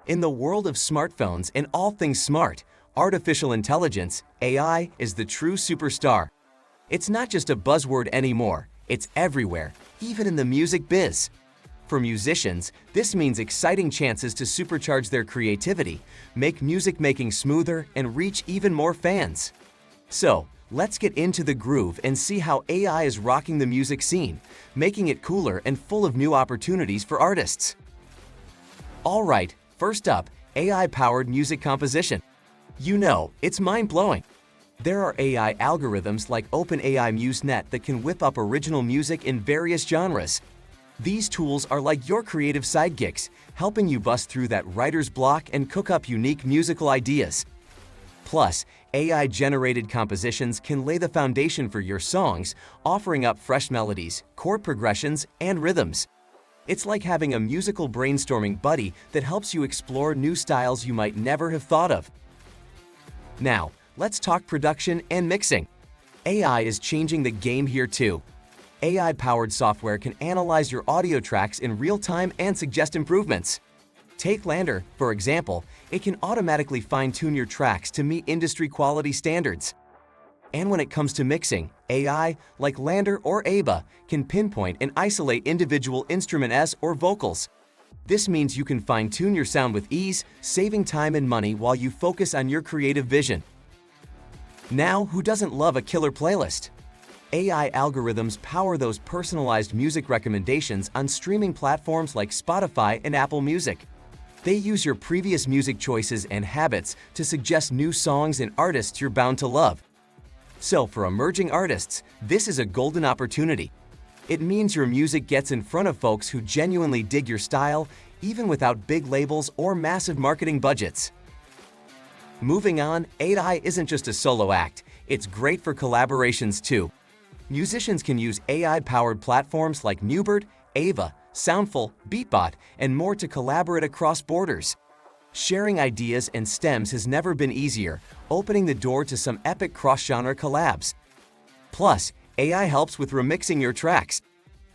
In the world of smartphones and all things smart, artificial intelligence, AI, is the true superstar. It's not just a buzzword anymore, it's everywhere, even in the music biz. For musicians, this means exciting chances to supercharge their creativity, make music making smoother, and reach even more fans. So, let's get into the groove and see how AI is rocking the music scene, making it cooler and full of new opportunities for artists. Alright, first up, AI-powered music composition. You know, it's mind-blowing. There are AI algorithms like OpenAI MuseNet that can whip up original music in various genres. These tools are like your creative sidekicks, helping you bust through that writer's block and cook up unique musical ideas. Plus, AI-generated compositions can lay the foundation for your songs, offering up fresh melodies, chord progressions, and rhythms. It's like having a musical brainstorming buddy that helps you explore new styles you might never have thought of. Now, let's talk production and mixing. AI is changing the game here too. AI-powered software can analyze your audio tracks in real time and suggest improvements. Take LaNDR, for example. It can automatically fine-tune your tracks to meet industry quality standards. And when it comes to mixing, AI, like LaNDR or ABBA, can pinpoint and isolate individual instruments or vocals. This means you can fine-tune your sound with ease, saving time and money while you focus on your creative vision. Now, who doesn't love a killer playlist? AI algorithms power those personalized music recommendations on streaming platforms like Spotify and Apple Music. They use your previous music choices and habits to suggest new songs and artists you're bound to love. So for emerging artists, this is a golden opportunity. It means your music gets in front of folks who genuinely dig your style, even without big labels or massive marketing budgets. Moving on, AI isn't just a solo act, it's great for collaborations too. Musicians can use AI-powered platforms like Mubird, Ava, Soundful, Beatbot, and more to collaborate across borders. Sharing ideas and stems has never been easier, opening the door to some epic cross-genre collabs. Plus, AI helps with remixing your tracks.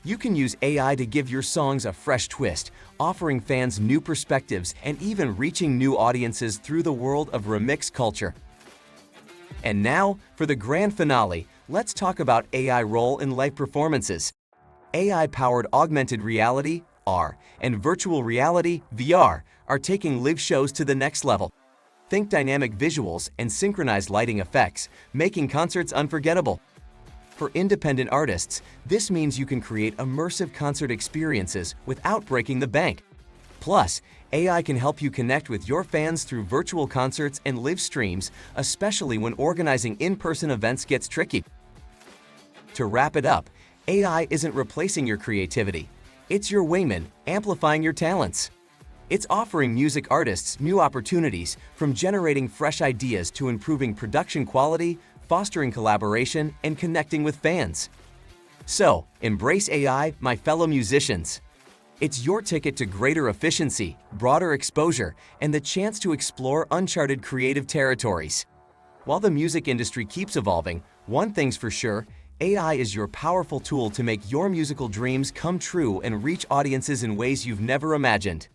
You can use AI to give your songs a fresh twist, offering fans new perspectives and even reaching new audiences through the world of remix culture. And now, for the grand finale, let's talk about AI role in live performances. AI-powered augmented reality, AR, and virtual reality, VR, are taking live shows to the next level. Think dynamic visuals and synchronized lighting effects, making concerts unforgettable. For independent artists, this means you can create immersive concert experiences without breaking the bank. Plus, AI can help you connect with your fans through virtual concerts and live streams, especially when organizing in-person events gets tricky. To wrap it up, AI isn't replacing your creativity. It's your wingman, amplifying your talents. It's offering music artists new opportunities, from generating fresh ideas to improving production quality, fostering collaboration, and connecting with fans. So, embrace AI, my fellow musicians. It's your ticket to greater efficiency, broader exposure, and the chance to explore uncharted creative territories. While the music industry keeps evolving, one thing's for sure: AI is your powerful tool to make your musical dreams come true and reach audiences in ways you've never imagined.